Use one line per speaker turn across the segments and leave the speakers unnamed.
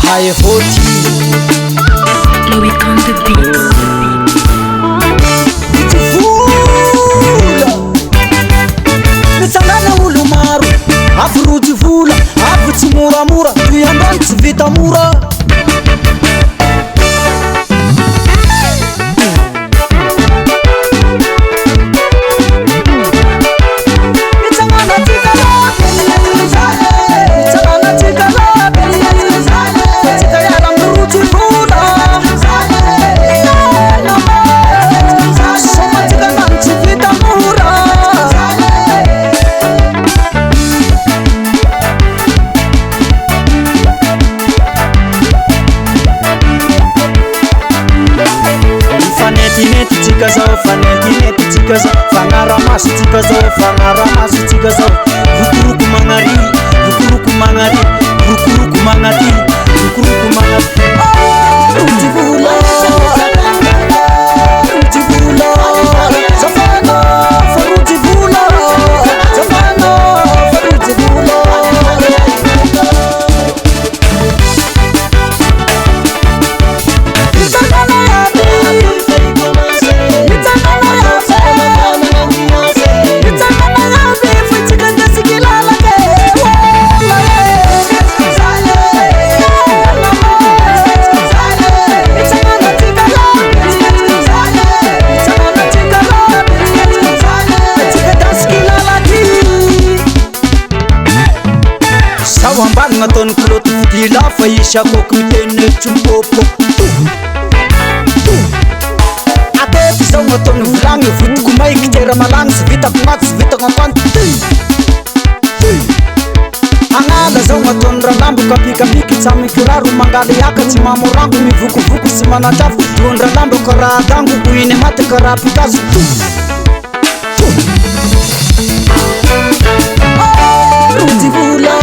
My hoti
Louis on the beat.
Vola Mitsangana olo maro avy roty vola avy tsy moramora toy androany tsy vita mora Fangaramaso tsika zao fangaramaso tsika zao rukuruku mangari rukuruku mangari rukuruku mangati rukuruku mangati rutibula rutibula safana farutibula safana farutibula Ngatoni kulotu fitila faisha kokutene chumpopo Ate pisa ngatoni vulangi vutu kumai kitera malangi Svita kumat svita ngakwanti Angala zao ngatoni ralambu kapika piki Tsami kiraru mangali yaka Tsimamu rangu mi vuku vuku simana chafu Tuon ralambu kara gangu Kuine mate kara pikazu Ruti vula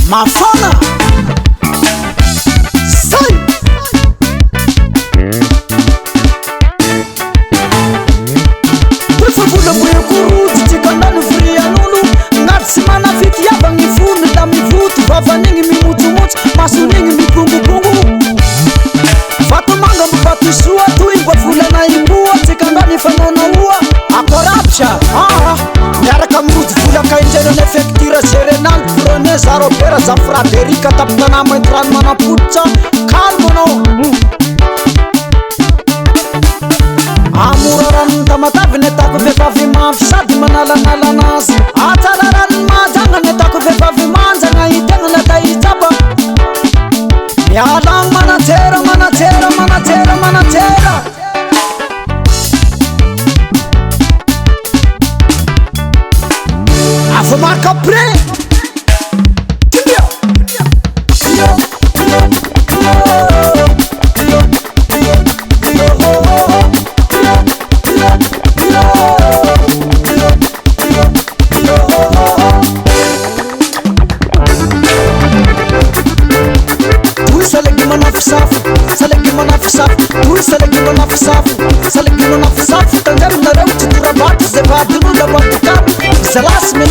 Mafana Sai Prefa vula mwe kuruti Tikandani fria nulu Ngatsi mana fiti yaba ngifuni La mivutu Vava ningi mimutu-mutu Masu ningi mipungu-pungu Fatu manga mbatu sua Tuingwa fula na imbua Tikandani fanona ua Akorapsha Nyaraka mruti fula kainjeno Nefektira serenal Prone zaro pera za fraterika Taptana maitran mana pucca Kalmono Amuraran tamatavi Netako vevavi mafisadi Manalanala nasi Atalaran majanga Netako vevavi manjanga Itenga nata itaba Mialang manatera manatera manatera manatera Afumaka pre Salas, me